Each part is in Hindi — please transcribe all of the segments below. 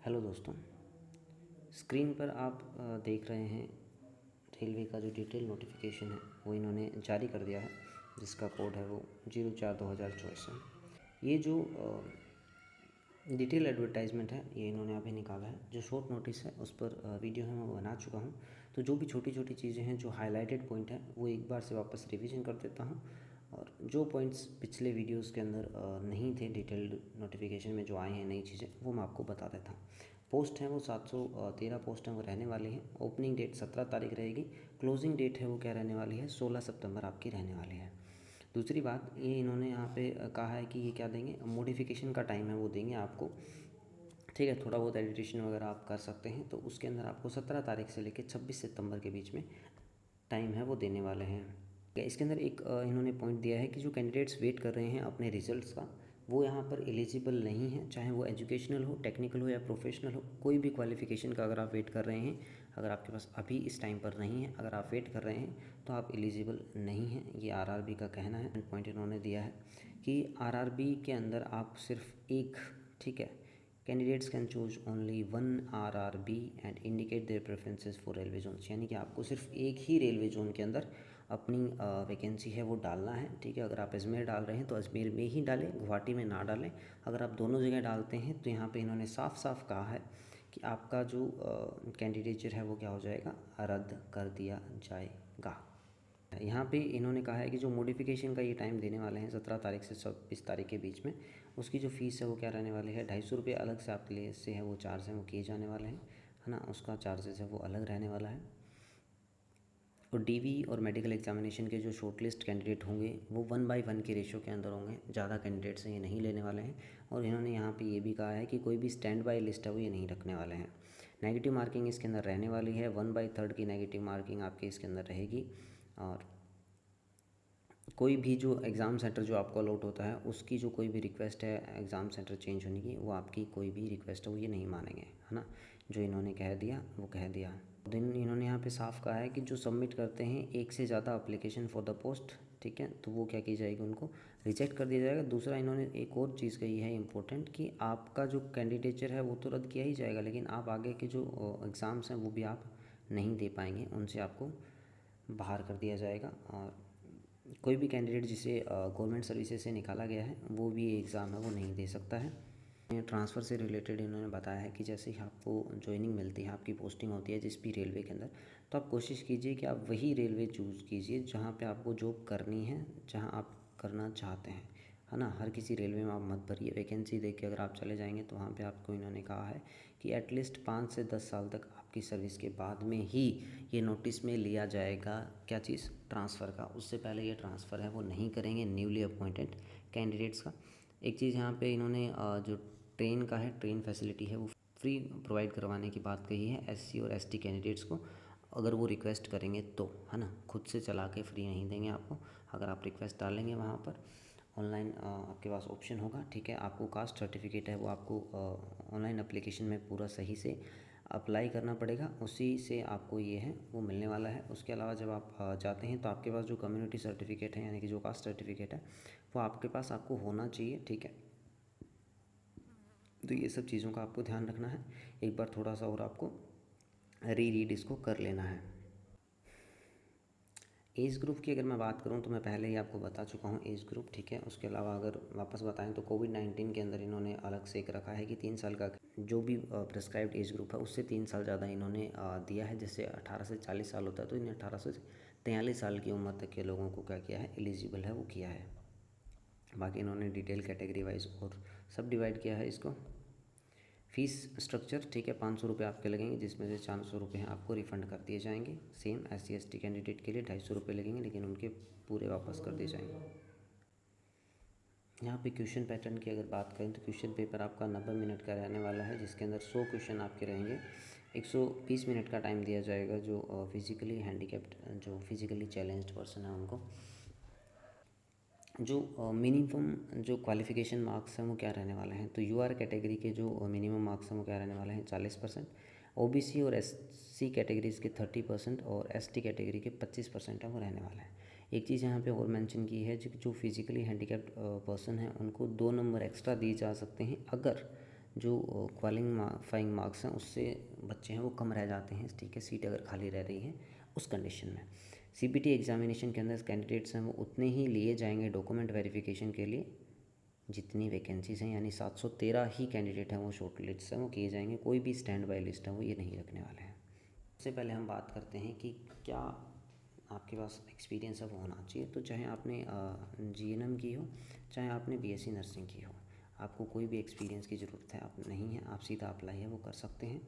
हेलो दोस्तों, स्क्रीन पर आप देख रहे हैं रेलवे का जो डिटेल नोटिफिकेशन है वो इन्होंने जारी कर दिया है, जिसका कोड है वो 04/2024 है। ये जो डिटेल एडवर्टाइजमेंट है ये इन्होंने अभी निकाला है। जो शॉर्ट नोटिस है उस पर वीडियो है मैं बना चुका हूँ। तो जो भी छोटी छोटी चीज़ें हैं, जो हाईलाइटेड पॉइंट है, वो एक बार से वापस रिवीजन कर देता हूँ। और जो पॉइंट्स पिछले वीडियोस के अंदर नहीं थे डिटेल्ड नोटिफिकेशन में जो आए हैं नई चीज़ें, वो मैं आपको बता देता हूँ। पोस्ट हैं वो 713 पोस्ट हैं वो रहने वाली हैं। ओपनिंग डेट 17 तारीख रहेगी। क्लोजिंग डेट है वो क्या रहने वाली है, 16 सितंबर आपकी रहने वाली है। दूसरी बात ये इन्होंने यहाँ पे कहा है कि ये क्या देंगे, मॉडिफिकेशन का टाइम है वो देंगे आपको। ठीक है, थोड़ा बहुत एडिटेशन वगैरह आप कर सकते हैं, तो उसके अंदर आपको 17 तारीख से लेकर 26 सितंबर के बीच में टाइम है वो देने वाले हैं। इसके अंदर एक इन्होंने पॉइंट दिया है कि जो कैंडिडेट्स वेट कर रहे हैं अपने रिजल्ट्स का, वो यहाँ पर एलिजिबल नहीं है, चाहे वो एजुकेशनल हो, टेक्निकल हो या प्रोफेशनल हो। कोई भी क्वालिफिकेशन का अगर आप वेट कर रहे हैं, अगर आपके पास अभी इस टाइम पर नहीं है, अगर आप वेट कर रहे हैं तो आप एलिजिबल नहीं हैं, ये आरआरबी का कहना है। पॉइंट इन्होंने दिया है कि आरआरबी के अंदर आप सिर्फ एक, ठीक है, candidates can choose only one RRB and indicate their preferences for railway zone, यानी कि आपको सिर्फ एक ही रेलवे जोन के अंदर अपनी वैकेंसी है वो डालना है। ठीक है, अगर आप अजमेर डाल रहे हैं तो अजमेर में ही डालें, गुवाहाटी में ना डालें। अगर आप दोनों जगह डालते हैं तो यहाँ पे इन्होंने साफ साफ कहा है कि आपका जो कैंडिडेचर है वो क्या हो जाएगा, रद्द कर दिया जाएगा। यहाँ पे इन्होंने कहा है कि जो मॉडिफिकेशन का ये टाइम देने वाले हैं 17 तारीख से 26 तारीख के बीच में, उसकी जो फ़ीस है वो क्या रहने वाली है, 250 रुपये अलग से आपके लिए से है वो चार्ज है वो किए जाने वाले हैं, है ना। उसका चार्जेस है वो अलग रहने वाला है। और डीवी और मेडिकल एग्जामिनेशन के जो शॉर्टलिस्ट कैंडिडेट होंगे वो 1/1 के रेशो के अंदर होंगे, ज़्यादा कैंडिडेट से ये नहीं लेने वाले हैं। और इन्होंने यहाँ पे ये भी कहा है कि कोई भी स्टैंड बाय लिस्ट है वो ये नहीं रखने वाले हैं। नेगेटिव मार्किंग इसके अंदर रहने वाली है, 1/3 की नेगेटिव मार्किंग आपके इसके अंदर रहेगी। और कोई भी जो एग्ज़ाम सेंटर जो आपको अलॉट होता है उसकी जो कोई भी रिक्वेस्ट है एग्ज़ाम सेंटर चेंज होने की, वो आपकी कोई भी रिक्वेस्ट है वो ये नहीं मानेंगे, है ना। जो इन्होंने कह दिया वो कह दिया। दिन इन्होंने यहाँ पे साफ कहा है कि जो सबमिट करते हैं एक से ज़्यादा अप्लीकेशन फॉर द पोस्ट, ठीक है, तो वो क्या की जाएगी, उनको रिजेक्ट कर दिया जाएगा। दूसरा इन्होंने एक और चीज़ कही है इंपॉर्टेंट, कि आपका जो कैंडिडेचर है वो तो रद्द किया ही जाएगा, लेकिन आप आगे के जो एग्ज़ाम्स हैं वो भी आप नहीं दे पाएंगे, उनसे आपको बाहर कर दिया जाएगा। और कोई भी कैंडिडेट जिसे गवर्नमेंट सर्विसेज से निकाला गया है वो भी एग्ज़ाम है वो नहीं दे सकता है। ट्रांसफ़र से रिलेटेड इन्होंने बताया है कि जैसे ही आपको ज्वाइनिंग मिलती है, आपकी पोस्टिंग होती है जिस भी रेलवे के अंदर, तो आप कोशिश कीजिए कि आप वही रेलवे चूज़ कीजिए जहाँ पे आपको जॉब करनी है, जहाँ आप करना चाहते हैं, है ना। हर किसी रेलवे में आप मत भरिए, वैकेंसी देख के अगर आप चले जाएंगे तो वहाँ पे आपको इन्होंने कहा है कि एटलीस्ट 5 से 10 साल तक आपकी सर्विस के बाद में ही ये नोटिस में लिया जाएगा, क्या चीज़, ट्रांसफ़र का। उससे पहले ये ट्रांसफ़र है वो नहीं करेंगे न्यूली अपॉइंटेड कैंडिडेट्स का। एक चीज़ यहाँ पे इन्होंने जो ट्रेन का है, ट्रेन फैसिलिटी है वो फ्री प्रोवाइड करवाने की बात कही है एससी और एसटी कैंडिडेट्स को, अगर वो रिक्वेस्ट करेंगे तो, है ना। खुद से चला के फ्री नहीं देंगे आपको, अगर आप रिक्वेस्ट डालेंगे वहाँ पर ऑनलाइन आपके पास ऑप्शन होगा, ठीक है। आपको कास्ट सर्टिफिकेट है वो आपको ऑनलाइन एप्लीकेशन में पूरा सही से अप्लाई करना पड़ेगा, उसी से आपको ये है वो मिलने वाला है। उसके अलावा जब आप जाते हैं तो आपके पास जो कम्युनिटी सर्टिफिकेट है, यानी कि जो कास्ट सर्टिफिकेट है, वो आपके पास आपको होना चाहिए, ठीक है। तो ये सब चीज़ों का आपको ध्यान रखना है। एक बार थोड़ा सा और आपको रीड इसको कर लेना है। एज ग्रुप की अगर मैं बात करूं तो मैं पहले ही आपको बता चुका हूं एज ग्रुप, ठीक है। उसके अलावा अगर वापस बताएं तो कोविड-19 के अंदर इन्होंने अलग से एक रखा है कि 3 साल का जो भी प्रिस्क्राइब्ड एज ग्रुप है उससे 3 साल ज़्यादा इन्होंने दिया है। जैसे 18 से 40 साल होता है तो इन्हें 18 से 43 साल की उम्र तक के लोगों को क्या किया है, एलिजिबल है वो किया है। बाकी इन्होंने डिटेल कैटेगरी वाइज और सब डिवाइड किया है इसको। फ़ीस स्ट्रक्चर, ठीक है, 500 रुपये आपके लगेंगे, जिसमें से 400 रुपये हैं आपको रिफ़ंड कर दिए जाएंगे। सेम SC ST कैंडिडेट के लिए 250 रुपये लगेंगे, लेकिन उनके पूरे वापस कर दिए जाएंगे। यहाँ पे क्वेश्चन पैटर्न की अगर बात करें तो क्वेश्चन पेपर आपका 90 मिनट का रहने वाला है, जिसके अंदर 100 क्वेश्चन आपके रहेंगे। 120 मिनट का टाइम दिया जाएगा जो फिज़िकली हैंडीकैप्ड, जो फिज़िकली चैलेंज्ड पर्सन है उनको। जो मिनिमम जो क्वालिफ़िकेशन मार्क्स हैं वो क्या रहने वाले हैं, तो UR कैटेगरी के जो मिनिमम मार्क्स हैं वो क्या रहने वाले हैं, 40%। OBC और SC कैटेगरीज़ के 30% और ST कैटेगरी के 25% है वो रहने वाला है। एक चीज़ यहाँ पे और मेंशन की है, जो फिज़िकली हैंडीकैप्ड पर्सन है उनको 2 नंबर एक्स्ट्रा दिए जा सकते हैं अगर जो क्वालिफाइंग मार्क्स हैं उससे बच्चे हैं वो कम रह जाते हैं, ठीक है, सीट अगर खाली रह रही है उस कंडीशन में। सीपीटी एग्जामिनेशन के अंदर कैंडिडेट्स हैं वो उतने ही लिए जाएंगे डॉक्यूमेंट वेरिफिकेशन के लिए जितनी वैकेंसीज हैं, यानी 713 ही कैंडिडेट हैं वो शॉर्ट लिस्ट हैं वो किए जाएंगे, कोई भी स्टैंड बाय लिस्ट है वो ये नहीं रखने वाले हैं। सबसे पहले हम बात करते हैं कि क्या आपके पास एक्सपीरियंस है वो होना चाहिए। तो चाहे आपने जीएनएम की हो, चाहे आपने बीएससी नर्सिंग की हो, आपको कोई भी एक्सपीरियंस की ज़रूरत है आप नहीं है, आप सीधा अप्लाई है वो कर सकते हैं।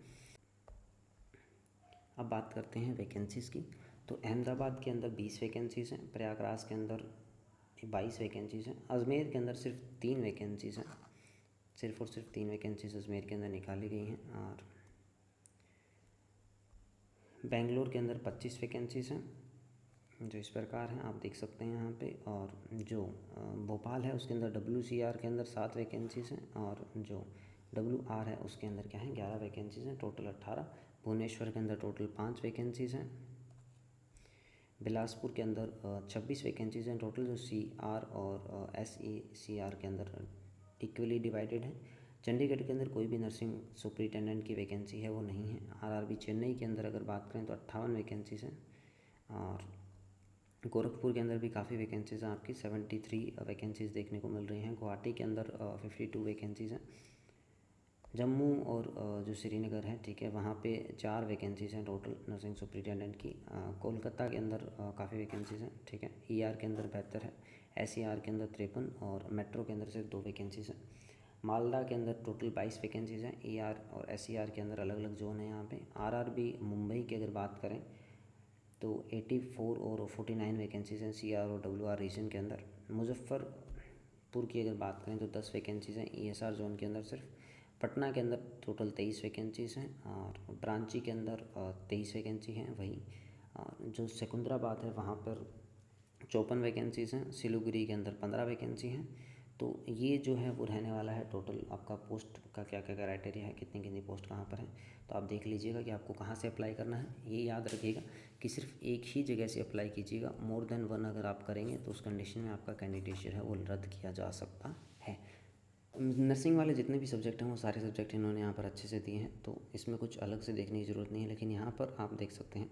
अब बात करते हैं वैकेंसीज़ की। तो अहमदाबाद के अंदर 20 वैकेंसीज़ हैं, प्रयागराज के अंदर 22 वैकेंसीज़ हैं, अजमेर के अंदर सिर्फ 3 वैकेंसीज़ हैं, सिर्फ और सिर्फ 3 वैकेंसीज अजमेर के अंदर निकाली गई हैं। और बेंगलोर के अंदर 25 वैकेंसीज़ हैं जो इस प्रकार हैं, आप देख सकते हैं यहाँ पे। और जो भोपाल है उसके अंदर WCR के अंदर 7 वैकेंसीज़ हैं, और जो WR है उसके अंदर क्या है 11 वैकेंसीज़ हैं, टोटल 18। भुवनेश्वर के अंदर टोटल 5 वैकेंसीज़ हैं। बिलासपुर के अंदर 26 वैकेंसीज़ हैं टोटल, जो CR और SECR के अंदर इक्वली डिवाइडेड है। चंडीगढ़ के अंदर कोई भी नर्सिंग सुपरिटेंडेंट की वैकेंसी है वो नहीं है। RRB चेन्नई के अंदर अगर बात करें तो 58 वैकेंसीज़ हैं। और गोरखपुर के अंदर भी काफ़ी वैकेंसीज़ हैं, आपकी 73 वैकेंसीज़ देखने को मिल रही हैं। गुवाहाटी के अंदर 52 वैकेंसीज़ हैं। जम्मू और जो श्रीनगर है, ठीक है, वहाँ पे 4 वैकेंसीज़ हैं टोटल नर्सिंग सुपरिटेंडेंट की। कोलकाता के अंदर काफ़ी वैकेंसीज़ हैं, ठीक है। ER के अंदर 72 है, SER के अंदर 53 और मेट्रो के अंदर सिर्फ 2 वैकेंसीज़ हैं। मालदा के अंदर टोटल 22 वैकेंसीज़ हैं। ER और SER के अंदर अलग अलग जोन है यहाँ पे। RRB मुंबई की अगर बात करें तो 84 और 49 वैकेंसीज़ हैं CR और WR रीजन के अंदर। मुजफ्फरपुर की अगर बात करें तो 10 वैकेंसीज़ हैं ESR जोन के अंदर सिर्फ। पटना के अंदर टोटल 23 वैकेंसीज़ हैं, और रांची के अंदर 23 वैकेंसी हैं। वहीं जो सिकंदराबाद है वहाँ पर 54 वैकेंसीज़ हैं। सिलीगुड़ी के अंदर 15 वैकेंसी हैं। तो ये जो है वो रहने वाला है टोटल आपका पोस्ट का क्या क्या क्राइटेरिया है, कितनी कितनी पोस्ट कहाँ पर है। तो आप देख लीजिएगा कि आपको कहाँ से अप्लाई करना है। ये याद रखिएगा कि सिर्फ एक ही जगह से अप्लाई कीजिएगा, मोर देन वन अगर आप करेंगे तो उस कंडीशन में आपका कैंडिडेटशिप है वो रद्द किया जा सकता है। नर्सिंग वाले जितने भी सब्जेक्ट हैं वो सारे सब्जेक्ट इन्होंने यहाँ पर अच्छे से दिए हैं, तो इसमें कुछ अलग से देखने की ज़रूरत नहीं है। लेकिन यहाँ पर आप देख सकते हैं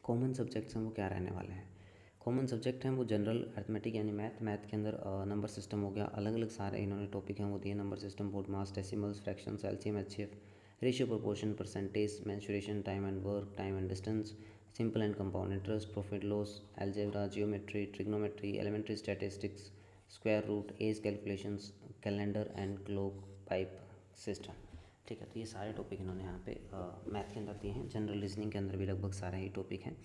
कॉमन सब्जेक्ट्स हैं वो क्या रहने वाले हैं। कॉमन सब्जेक्ट हैं वो जनरल अर्थमेटिक यानी मैथ के अंदर नंबर सिस्टम हो गया, अलग अलग सारे इन्होंने टॉपिक हैं वो दिए। Number system, BODMAS, decimals, fractions, LCM, HCF, ratio, proportion, percentage, mensuration, time and work, time and distance, simple and compound interest, profit loss, algebra, geometry, trigonometry, elementary statistics, square root, age calculations, calendar and clock pipe system, ठीक है। तो ये सारे टॉपिक इन्होंने यहाँ पे मैथ के अंदर दिए हैं। जनरल रीजनिंग के अंदर भी लगभग सारे ही टॉपिक हैं।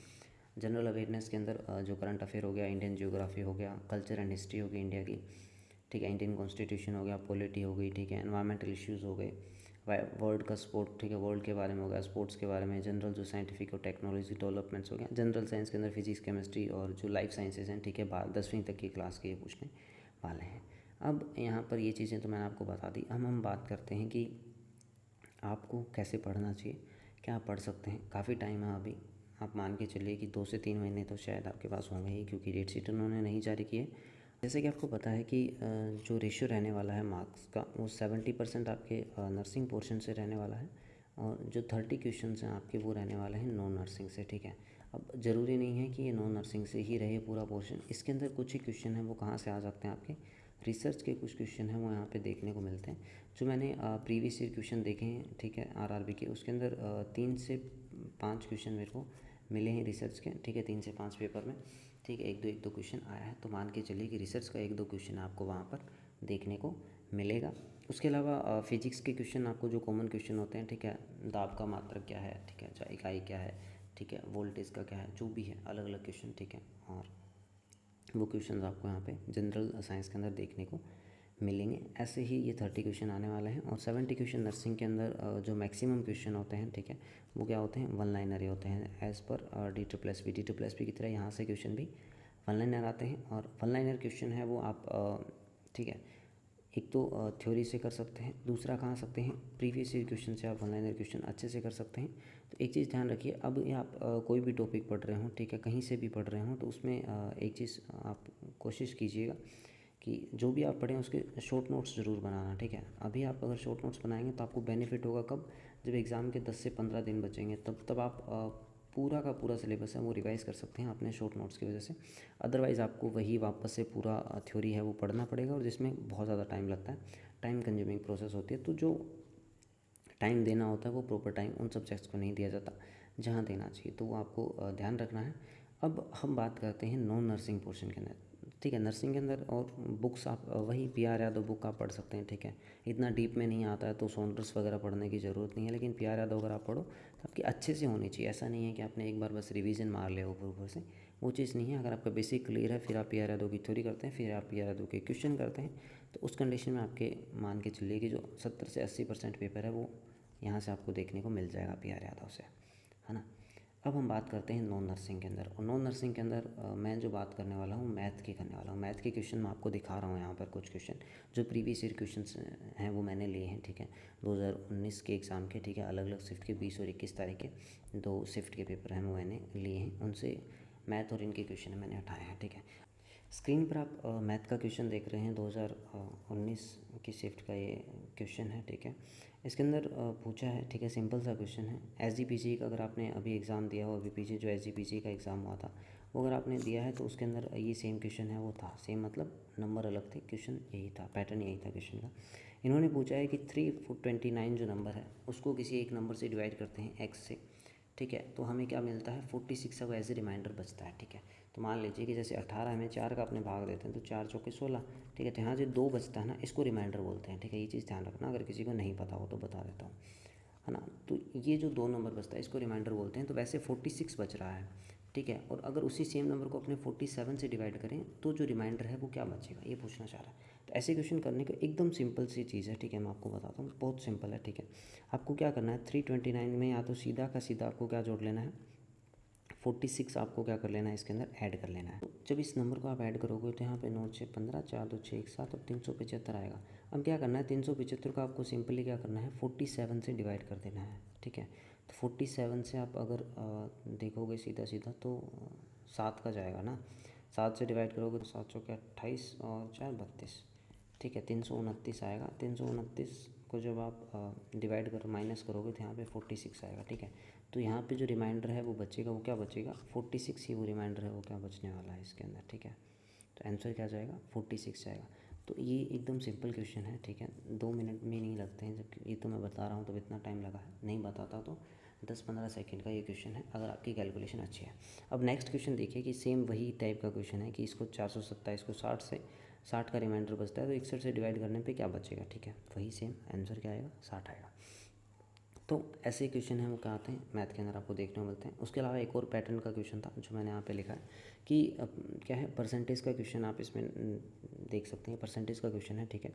जनरल अवेयरनेस के अंदर जो करंट अफेयर हो गया, इंडियन ज्योग्राफी हो गया, कल्चर एंड हिस्ट्री हो गई इंडिया की, ठीक है, इंडियन कॉन्स्टिट्यूशन हो गया, पॉलिटी हो गई, ठीक है, एनवायरमेंटल इश्यूज़ हो गए, वर्ल्ड का स्पोर्ट, ठीक है, वर्ल्ड के बारे में हो गया, स्पोर्ट्स के बारे में, जनरल जो साइंटिफिक और टेक्नोलॉजी डेवलपमेंट्स हो गया, जनरल साइंस के अंदर फिजिक्स, केमिस्ट्री और जो लाइफ साइंसेज हैं, ठीक है, 10वीं तक की क्लास के ये पूछने वाले हैं। अब यहाँ पर ये चीज़ें तो मैंने आपको बता दी। हम बात करते हैं कि आपको कैसे पढ़ना चाहिए, क्या आप पढ़ सकते हैं। काफ़ी टाइम है अभी, आप मान के चलिए कि 2 से 3 महीने तो शायद आपके पास होंगे ही, क्योंकि डेट शीट उन्होंने नहीं जारी की है। जैसे कि आपको पता है कि जो रेशियो रहने वाला है मार्क्स का वो 70% आपके नर्सिंग पोर्शन से रहने वाला है, और जो 30 क्वेश्चन हैं आपके वो रहने वाले हैं नॉन नर्सिंग से, ठीक है। अब ज़रूरी नहीं है कि ये नॉन नर्सिंग से ही रहे पूरा पोर्शन, इसके अंदर कुछ ही क्वेश्चन हैं वो कहाँ से आ सकते हैं आपके रिसर्च के कुछ क्वेश्चन हैं वो यहाँ पे देखने को मिलते हैं। जो मैंने प्रीवियस ईयर क्वेश्चन देखे हैं, ठीक है, RRB के, उसके अंदर 3 से 5 क्वेश्चन मेरे को मिले हैं रिसर्च के, ठीक है, 3 से 5 पेपर में, ठीक है, एक दो क्वेश्चन आया है। तो मान के चलिए कि रिसर्च का 1-2 क्वेश्चन आपको वहाँ पर देखने को मिलेगा। उसके अलावा फिजिक्स के क्वेश्चन आपको जो कॉमन क्वेश्चन होते हैं, ठीक है, दाब का मात्रक क्या है, ठीक है, अच्छा इकाई क्या है, ठीक है, वोल्टेज का क्या है, जो भी है अलग अलग क्वेश्चन, ठीक है, और वो क्वेश्चन आपको यहाँ पे जनरल साइंस के अंदर देखने को मिलेंगे। ऐसे ही ये 30 क्वेश्चन आने वाले हैं, और 70 क्वेश्चन नर्सिंग के अंदर जो मैक्सिमम क्वेश्चन होते हैं, ठीक है, वो क्या होते हैं, वन लाइनर ही होते हैं। एज़ पर DSSP की तरह यहाँ से क्वेश्चन भी वन लाइनर आते हैं। और वन लाइनर क्वेश्चन है वो आप ठीक है, एक तो थ्योरी से कर सकते हैं, दूसरा कहाँ सकते हैं, प्रीवियस ईयर क्वेश्चन से आप वन लाइनर क्वेश्चन अच्छे से कर सकते हैं। तो एक चीज़ ध्यान रखिए, अब ये आप कोई भी टॉपिक पढ़ रहे हो, ठीक है, कहीं से भी पढ़ रहे हो, तो उसमें एक चीज़ आप कोशिश कीजिएगा कि जो भी आप पढ़ें उसके शॉर्ट नोट्स ज़रूर बनाना, ठीक है। अभी आप अगर शॉर्ट नोट्स बनाएंगे तो आपको बेनिफिट होगा कब, जब एग्ज़ाम के 10 से 15 दिन बचेंगे, तब आप पूरा का पूरा सिलेबस है वो रिवाइज़ कर सकते हैं अपने शॉर्ट नोट्स की वजह से। अदरवाइज़ आपको वही वापस से पूरा थ्योरी है वो पढ़ना पड़ेगा, और जिसमें बहुत ज़्यादा टाइम लगता है, टाइम कंज्यूमिंग प्रोसेस होती है। तो जो टाइम देना होता है वो प्रॉपर टाइम उन सब्जेक्ट्स को नहीं दिया जाता जहाँ देना चाहिए, तो वो आपको ध्यान रखना है। अब हम बात करते हैं नॉन नर्सिंग पोर्शन के अंदर, ठीक है। नर्सिंग के अंदर और बुक्स आप वही पी आर यादव बुक आप पढ़ सकते हैं, ठीक है। इतना डीप में नहीं आता है तो सॉन्डर्स वगैरह पढ़ने की ज़रूरत नहीं है, लेकिन पी आर यादव अगर आप पढ़ो तो आपकी अच्छे से होनी चाहिए। ऐसा नहीं है कि आपने एक बार बस रिवीजन मार लिया ऊपर ऊपर से, वो चीज़ नहीं है। अगर आपका बेसिक क्लियर है, फिर आप पी आर यादव की थ्योरी करते हैं, फिर आप पी आर यादव के क्वेश्चन करते हैं, तो उस कंडीशन में आपके मान के चलिए कि जो 70 से 80% पेपर है वो यहाँ से आपको देखने को मिल जाएगा पी आर यादव से, है ना। अब हम बात करते हैं नॉन नर्सिंग के अंदर, और नॉन नर्सिंग के अंदर मैं जो बात करने वाला हूँ मैथ की करने वाला हूँ। मैथ के क्वेश्चन मैं आपको दिखा रहा हूँ यहाँ पर, कुछ क्वेश्चन जो प्रीवियस ईयर क्वेश्चन हैं वो मैंने लिए हैं, ठीक है। 2019 के एग्ज़ाम के, ठीक है, अलग अलग शिफ्ट के 20 और 21 तारीख के 2 शिफ्ट के पेपर हैं वो मैंने लिए हैं, उनसे मैथ और इनके क्वेश्चन मैंने उठाए हैं, ठीक है। स्क्रीन पर आप मैथ का क्वेश्चन देख रहे हैं, 2019 की शिफ्ट का ये क्वेश्चन है, ठीक है। इसके अंदर पूछा है, ठीक है, सिंपल सा क्वेश्चन है। एसजीपीजी का अगर आपने अभी एग्ज़ाम दिया हो, अभी पीछे जो एसजीपीजी का एग्ज़ाम हुआ था वो अगर आपने दिया है तो उसके अंदर ये सेम क्वेश्चन है, वो था सेम, मतलब नंबर अलग थे, क्वेश्चन यही था, पैटर्न यही था क्वेश्चन का। इन्होंने पूछा है कि 329 जो नंबर है उसको किसी एक नंबर से डिवाइड करते हैं एक्स से, ठीक है, तो हमें क्या मिलता है 46 अब एज ए रिमाइंडर बचता है, ठीक है। तो मान लीजिए कि जैसे 18 में 4 का अपने भाग देते हैं तो 4 चौके 16, ठीक है। तो यहाँ जो 2 बचता है ना, इसको रिमाइंडर बोलते हैं, ठीक है। ये चीज़ ध्यान रखना, अगर किसी को नहीं पता हो तो बता देता हूँ, है ना। तो ये जो 2 नंबर बचता है इसको रिमाइंडर बोलते हैं। तो वैसे 46 बच रहा है, ठीक है, और अगर उसी सेम नंबर को अपने 47 से डिवाइड करें तो जो रिमाइंडर है वो क्या बचेगा, ये पूछना चाह रहा है। तो ऐसे क्वेश्चन करने का एकदम सिंपल सी चीज़ है, ठीक है, मैं आपको बताता हूँ, बहुत सिंपल है, ठीक है। आपको क्या करना है, 329 में या तो सीधा का सीधा आपको क्या जोड़ लेना है, 46 आपको क्या कर लेना है, इसके अंदर ऐड कर लेना है। तो जब इस नंबर को आप ऐड करोगे तो यहाँ पे 9 6 15, 4 2 6 1 7 और 375 आएगा। अब क्या करना है, 375 को आपको सिंपली क्या करना है, 47 से डिवाइड कर देना है, ठीक है। तो 47 से आप अगर देखोगे सीधा सीधा तो 7 का जाएगा ना, 7 से डिवाइड करोगे तो 7 चौके 28 और 4 32, ठीक है, 329 आएगा। 329 को जब आप डिवाइड कर माइनस करोगे तो यहाँ पे 46 आएगा, ठीक है। तो यहाँ पे जो रिमाइंडर है वो बचेगा, वो क्या बचेगा, 46 ही वो रिमाइंडर है वो क्या बचने वाला है इसके अंदर, ठीक है। तो आंसर क्या जाएगा, 46 जाएगा। तो ये एकदम सिंपल क्वेश्चन है, ठीक है, 2 मिनट में नहीं लगते हैं, जबकि ये तो मैं बता रहा हूँ तो इतना टाइम लगा है, नहीं बताता तो 10-15 सेकंड का ये क्वेश्चन है, अगर आपकी कैलकुलेशन अच्छी है। अब नेक्स्ट क्वेश्चन देखिए कि सेम वही टाइप का क्वेश्चन है कि इसको 427 को 60 का रिमाइंडर बचता है, तो 61 से डिवाइड करने पे क्या बचेगा, ठीक है, वही सेम आंसर क्या आएगा, 60 आएगा। तो ऐसे क्वेश्चन हैं वो क्या आते हैं मैथ के अंदर आपको देखने को मिलते हैं। उसके अलावा एक और पैटर्न का क्वेश्चन था जो मैंने यहाँ पे लिखा है कि क्या है, परसेंटेज का क्वेश्चन आप इसमें देख सकते हैं। परसेंटेज का क्वेश्चन है, ठीक है।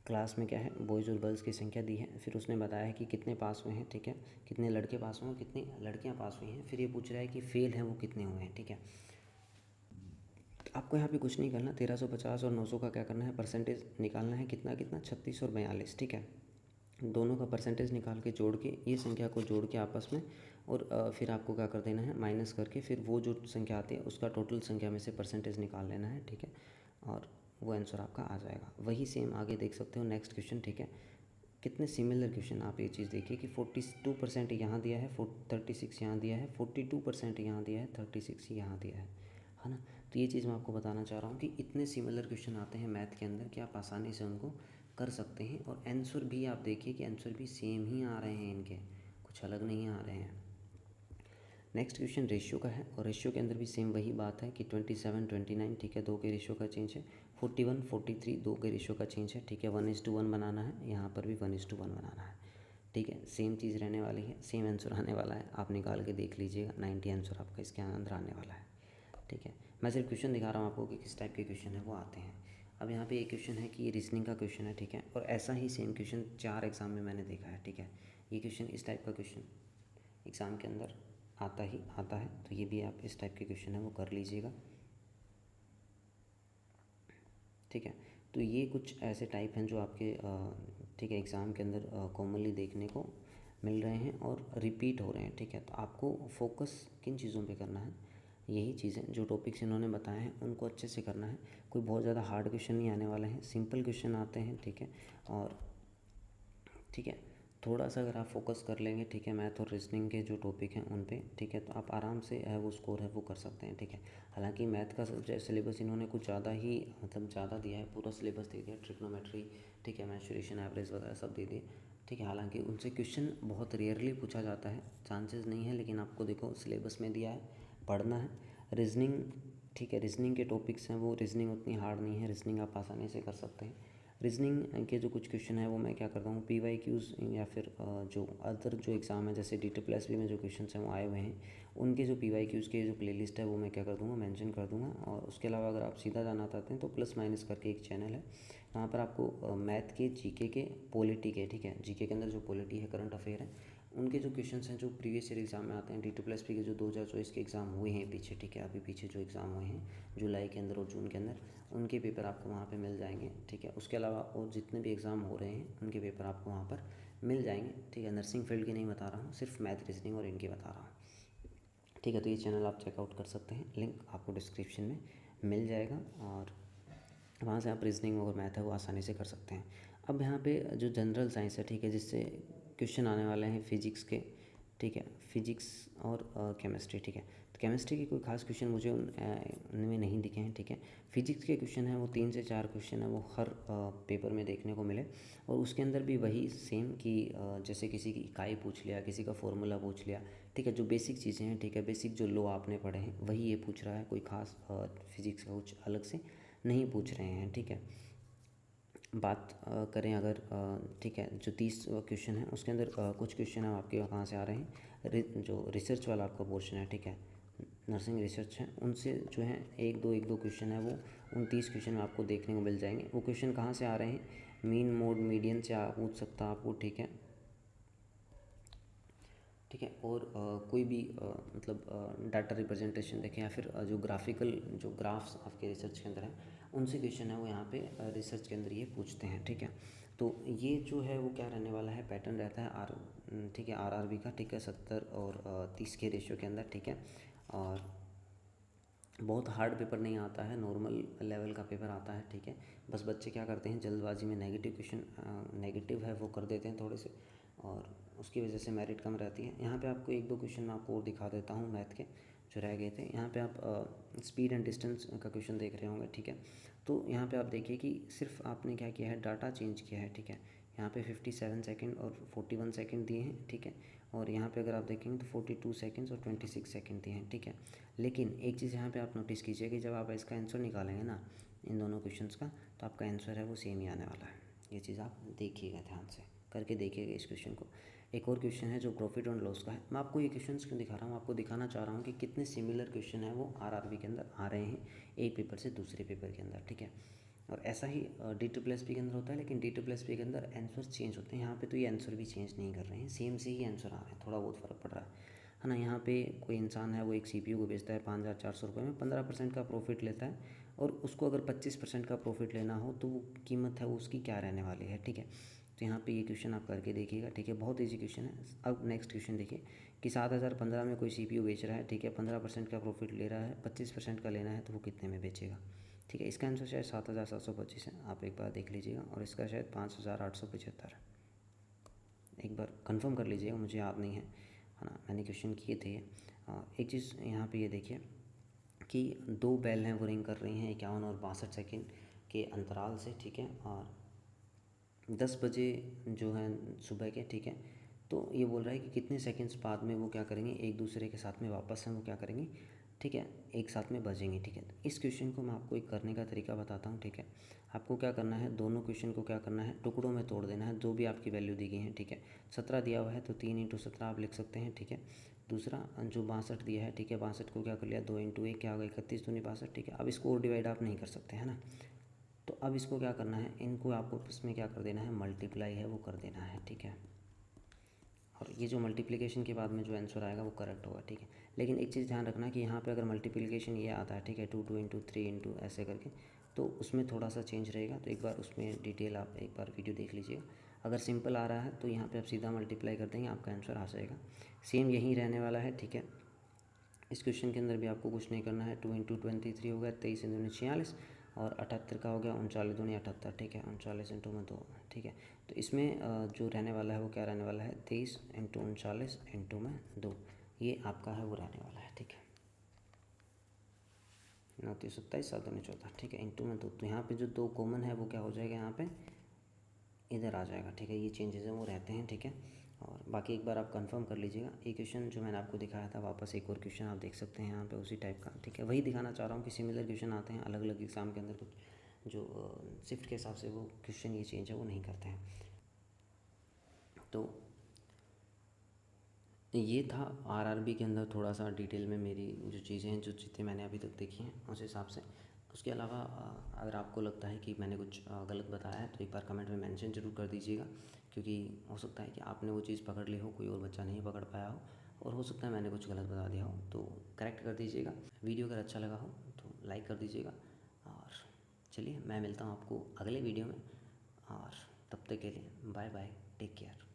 क्लास में क्या है, बॉयज़ और गर्ल्स की संख्या दी है, फिर उसने बताया है कि कितने पास हुए हैं, ठीक है, कितने लड़के पास हुए हैं, कितनी लड़कियाँ पास हुई हैं, फिर ये पूछ रहा है कि फेल हैं वो कितने हुए हैं, ठीक है। आपको यहाँ पे कुछ नहीं करना, 1350 और 900 का क्या करना है, परसेंटेज निकालना है, कितना कितना 36 और 42, ठीक है। दोनों का परसेंटेज निकाल के जोड़ के ये संख्या को जोड़ के आपस में, और फिर आपको क्या कर देना है, माइनस करके फिर वो जो संख्या आती है उसका टोटल संख्या में से परसेंटेज निकाल लेना है, ठीक है, और वो आंसर आपका आ जाएगा। वही सेम आगे देख सकते हो नेक्स्ट क्वेश्चन, ठीक है। कितने सिमिलर क्वेश्चन, आप ये चीज़ देखिए कि 42% यहाँ दिया है, 36 यहाँ दिया है, 42% यहाँ दिया है, 36 यहाँ दिया है ना। तो ये चीज़ मैं आपको बताना चाह रहा हूँ कि इतने सिमिलर क्वेश्चन आते हैं मैथ के अंदर कि आप आसानी से उनको कर सकते हैं, और आंसर भी आप देखिए कि आंसर भी सेम ही आ रहे हैं इनके, कुछ अलग नहीं आ रहे हैं। नेक्स्ट क्वेश्चन रेशियो का है, और रेशियो के अंदर भी सेम वही बात है कि 27 29, ठीक है, 2 के रेशियो का चेंज है। 41 43 2 के रेशियो का चेंज है, ठीक है। 1:1 बनाना है, यहाँ पर भी 1:1 बनाना है, ठीक है। सेम चीज़ रहने वाली है, सेम आंसर आने वाला है, आप निकाल के देख लीजिएगा, 90 आंसर आपका इसके अंदर आने वाला है, ठीक है। मैं सिर्फ क्वेश्चन दिखा रहा हूँ आपको कि किस टाइप के क्वेश्चन है वो आते हैं। अब यहाँ पे एक क्वेश्चन है कि ये रीजनिंग का क्वेश्चन है, ठीक है, और ऐसा ही सेम क्वेश्चन 4 एग्ज़ाम में मैंने देखा है, ठीक है। ये क्वेश्चन इस टाइप का क्वेश्चन एग्ज़ाम के अंदर आता है, तो ये भी आप इस टाइप के क्वेश्चन है वो कर लीजिएगा, ठीक है। तो ये कुछ ऐसे टाइप हैं जो आपके ठीक है एग्ज़ाम के अंदर कॉमनली देखने को मिल रहे हैं और रिपीट हो रहे हैं, ठीक है। तो आपको फोकस किन चीज़ों पे करना है, यही चीज़ें जो टॉपिक्स इन्होंने बताए हैं उनको अच्छे से करना है। कोई बहुत ज़्यादा हार्ड क्वेश्चन नहीं आने वाले हैं, सिंपल क्वेश्चन आते हैं, ठीक है। और ठीक है, थोड़ा सा अगर आप फोकस कर लेंगे, ठीक है, मैथ और रीजनिंग के जो टॉपिक हैं उन पे, ठीक है, तो आप आराम से वो स्कोर है वो कर सकते हैं, ठीक है। हालांकि मैथ का सिलेबस इन्होंने कुछ ज़्यादा ही मतलब ज़्यादा दिया है, पूरा सिलेबस दे दिया, ट्रिग्नोमेट्री, ठीक है, मेंसुरेशन, एवरेज वगैरह सब दे दिए, ठीक है। हालांकि उनसे क्वेश्चन बहुत रेयरली पूछा जाता है, चांसेस नहीं है, लेकिन आपको देखो सिलेबस में दिया है, पढ़ना है। रीजनिंग, ठीक है, रीजनिंग के टॉपिक्स हैं वो रीजनिंग उतनी हार्ड नहीं है, रीजनिंग आप आसानी से कर सकते हैं। रीजनिंग के जो कुछ क्वेश्चन है वो मैं क्या करता हूँ, PYQs या फिर जो अदर जो एग्ज़ाम है जैसे DTPLSB में जो क्वेश्चन हैं वो आए हुए हैं, उनके जो PYQs के जो प्लेलिस्ट है वो मैं क्या कर दूँगा, मेंशन कर दूँगा। और उसके अलावा अगर आप सीधा जाना चाहते हैं तो प्लस माइनस करके एक चैनल है, वहाँ पर आपको मैथ के, GK के, पॉलिटी के, ठीक है, GK के अंदर जो पॉलिटी है, करंट अफेयर है, उनके जो क्वेश्चंस हैं जो प्रीवियस ईयर एग्जाम में आते हैं, DTPLSB के जो 2024 के एग्ज़ाम हुए हैं पीछे, ठीक है, अभी पीछे जो एग्ज़ाम हुए हैं जुलाई के अंदर और जून के अंदर, उनके पेपर आपको वहाँ पे मिल जाएंगे, ठीक है। उसके अलावा और जितने भी एग्ज़ाम हो रहे हैं उनके पेपर आपको वहाँ पर मिल जाएंगे, ठीक है। नर्सिंग फील्ड की नहीं बता रहा हूँ, सिर्फ मैथ, रीजनिंग और इनकी बता रहा हूँ, ठीक है। तो ये चैनल आप चेकआउट कर सकते हैं, लिंक आपको डिस्क्रिप्शन में मिल जाएगा, और वहाँ से आप रीजनिंग और मैथ है वो आसानी से कर सकते हैं। अब यहाँ पे जो जनरल साइंस है, ठीक है, जिससे क्वेश्चन आने वाले हैं फिजिक्स के, ठीक है, फिजिक्स और केमिस्ट्री, ठीक है। तो केमिस्ट्री के कोई खास क्वेश्चन मुझे उनमें नहीं दिखे हैं, ठीक है। फिजिक्स के क्वेश्चन हैं वो 3 से 4 क्वेश्चन है वो हर पेपर में देखने को मिले, और उसके अंदर भी वही सेम कि जैसे किसी की इकाई पूछ लिया, किसी का फॉर्मूला पूछ लिया, ठीक है, जो बेसिक चीज़ें हैं, ठीक है, बेसिक जो लॉ आपने पढ़े हैं वही ये पूछ रहा है, कोई खास फिजिक्स का कुछ अलग से नहीं पूछ रहे हैं, ठीक है। बात करें अगर, ठीक है, जो 30 क्वेश्चन है उसके अंदर कुछ क्वेश्चन है आपके कहाँ से आ रहे हैं, जो रिसर्च वाला आपका पोर्शन है, ठीक है, नर्सिंग रिसर्च है, उनसे जो है एक दो क्वेश्चन है वो उन 30 क्वेश्चन में आपको देखने को मिल जाएंगे। वो क्वेश्चन कहाँ से आ रहे हैं, मीन, मोड, मीडियन से पूछ सकता है आपको, ठीक है, ठीक है। और कोई भी मतलब डाटा रिप्रेजेंटेशन देखें, या फिर जो ग्राफिकल जो ग्राफ्स आपके रिसर्च के अंदर हैं उनसे क्वेश्चन है वो यहाँ पे रिसर्च के अंदर ये पूछते हैं, ठीक है। तो ये जो है वो क्या रहने वाला है, पैटर्न रहता है ठीक है, RRB का, ठीक है, 70 और 30 के रेशियो के अंदर, ठीक है। और बहुत हार्ड पेपर नहीं आता है, नॉर्मल लेवल का पेपर आता है, ठीक है। बस बच्चे क्या करते हैं, जल्दबाजी में नेगेटिव क्वेश्चन नेगेटिव है वो कर देते हैं थोड़े से, और उसकी वजह से मेरिट कम रहती है। यहाँ पे आपको एक दो क्वेश्चन मैं आपको और दिखा देता हूँ मैथ के जो रह गए थे। यहाँ पे आप स्पीड एंड डिस्टेंस का क्वेश्चन देख रहे होंगे, ठीक है। तो यहाँ पे आप देखिए कि सिर्फ आपने क्या किया है, डाटा चेंज किया है, ठीक है। यहाँ पे 57 सेकंड और 41 सेकंड दिए हैं, ठीक है। और यहाँ पे अगर आप देखेंगे तो 42 सेकंड्स और 26 सेकंड दिए हैं, ठीक है। लेकिन एक चीज़ यहाँ पे आप नोटिस कीजिए कि जब आप इसका आंसर निकालेंगे ना इन दोनों क्वेश्चंस का, तो आपका आंसर है वो सेम ही आने वाला है। ये चीज़ आप देखिएगा, ध्यान से करके देखिएगा इस क्वेश्चन को। एक और क्वेश्चन है जो प्रॉफिट एंड लॉस का है। मैं आपको ये क्वेश्चन क्यों दिखा रहा हूँ, आपको दिखाना चाह रहा हूँ कि कितने सिमिलर क्वेश्चन है वो RRB के अंदर आ रहे हैं एक पेपर से दूसरे पेपर के अंदर, ठीक है। और ऐसा ही DSSB के अंदर होता है, लेकिन DSSB के अंदर आंसर चेंज होते हैं। यहाँ पे तो ये आंसर भी चेंज नहीं कर रहे हैं, सेम से ही आंसर आ रहे हैं, थोड़ा बहुत फ़र्क पड़ रहा है ना। यहाँ पे कोई इंसान है वो एक CPU को बेचता है 5,400 रुपये में, 15% का प्रॉफिट लेता है, और उसको अगर 25% का प्रॉफिट लेना हो तो वो कीमत है वो उसकी क्या रहने वाली है, ठीक है। तो यहाँ पे ये क्वेश्चन आप करके देखिएगा, ठीक है, बहुत ईजी क्वेश्चन है। अब नेक्स्ट क्वेश्चन देखिए कि 7,015 में कोई CPU बेच रहा है, ठीक है, 15% का प्रॉफिट ले रहा है, 25% का लेना है तो वो कितने में बेचेगा, ठीक है। इसका आंसर शायद 7,725 है, आप एक बार देख लीजिएगा, और इसका शायद 5,875 है। एक बार कंफर्म कर लीजिएगा, मुझे याद नहीं है ना, मैंने क्वेश्चन किए थे ये। एक चीज़ यहाँ पे ये देखिए कि 2 बैल हैं वो रिंग कर रही हैं 51 और 62 सेकेंड के अंतराल से, ठीक है, और 10 बजे जो है सुबह के, ठीक है। तो ये बोल रहा है कि कितने सेकंड्स बाद में वो क्या करेंगे, एक दूसरे के साथ में वापस हैं वो क्या करेंगे, ठीक है, एक साथ में बजेंगे, ठीक है। तो इस क्वेश्चन को मैं आपको एक करने का तरीका बताता हूँ, ठीक है। आपको क्या करना है, दोनों क्वेश्चन को क्या करना है, टुकड़ों में तोड़ देना है, जो भी आपकी वैल्यू दी गई है, ठीक है। 17 दिया हुआ है तो 3 × 17 आप लिख सकते हैं, ठीक है। दूसरा जो 62 दिया है, ठीक है, 62 को क्या कर लिया, 2 × 1 क्या होगा, 31 दूनी 62, ठीक है। अब इसको और डिवाइड आप नहीं कर सकते हैं ना, तो अब इसको क्या करना है, इनको आपको इसमें क्या कर देना है, मल्टीप्लाई है वो कर देना है, ठीक है। और ये जो मल्टीप्लिकेशन के बाद में जो आंसर आएगा वो करेक्ट होगा, ठीक है। लेकिन एक चीज़ ध्यान रखना कि यहाँ पे अगर मल्टीप्लिकेशन ये आता है, ठीक है, 2 2 × 3 × ऐसे करके, तो उसमें थोड़ा सा चेंज रहेगा। तो एक बार उसमें डिटेल आप एक बार वीडियो देख लीजिएगा। अगर सिंपल आ रहा है तो यहाँ पे आप सीधा मल्टीप्लाई कर देंगे, आपका आंसर आ जाएगा। सेम यही रहने वाला है, ठीक है। इस क्वेश्चन के अंदर भी आपको कुछ नहीं करना है। 2 इंटू 23 हो गया 23 दूनी 46 और 78 का हो गया 39 दूनी 78, ठीक है, 39 इंटू में 2, ठीक है। तो इसमें जो रहने वाला है वो क्या रहने वाला है, 23 इंटू 39 इंटू में 2, ये आपका है वो रहने वाला है, ठीक है। 9 3 27 7 दूनी 14, ठीक है, इंटू में 2। तो यहाँ पे जो 2 कॉमन है वो क्या हो जाएगा, यहाँ पे इधर आ जाएगा, ठीक है। ये चेंजेस हैं वो रहते हैं, ठीक है। और बाकी एक बार आप कंफर्म कर लीजिएगा। ये क्वेश्चन जो मैंने आपको दिखाया था, वापस एक और क्वेश्चन आप देख सकते हैं यहाँ पे उसी टाइप का, ठीक है। वही दिखाना चाह रहा हूँ कि सिमिलर क्वेश्चन आते हैं अलग अलग एग्ज़ाम के अंदर, कुछ जो शिफ्ट के हिसाब से वो क्वेश्चन ये चेंज है वो नहीं करते हैं। तो ये था आरआरबी के अंदर थोड़ा सा डिटेल में मेरी जो चीज़ें हैं, जो चीज़ें मैंने अभी तक देखी हैं उस हिसाब से। उसके अलावा अगर आपको लगता है कि मैंने कुछ गलत बताया है तो एक बार कमेंट में मेंशन ज़रूर कर दीजिएगा, क्योंकि हो सकता है कि आपने वो चीज़ पकड़ ली हो, कोई और बच्चा नहीं पकड़ पाया हो, और हो सकता है मैंने कुछ गलत बता दिया हो, तो करेक्ट कर दीजिएगा। वीडियो अगर अच्छा लगा हो तो लाइक कर दीजिएगा। और चलिए, मैं मिलता हूँ आपको अगले वीडियो में, और तब तक के लिए बाय बाय, टेक केयर।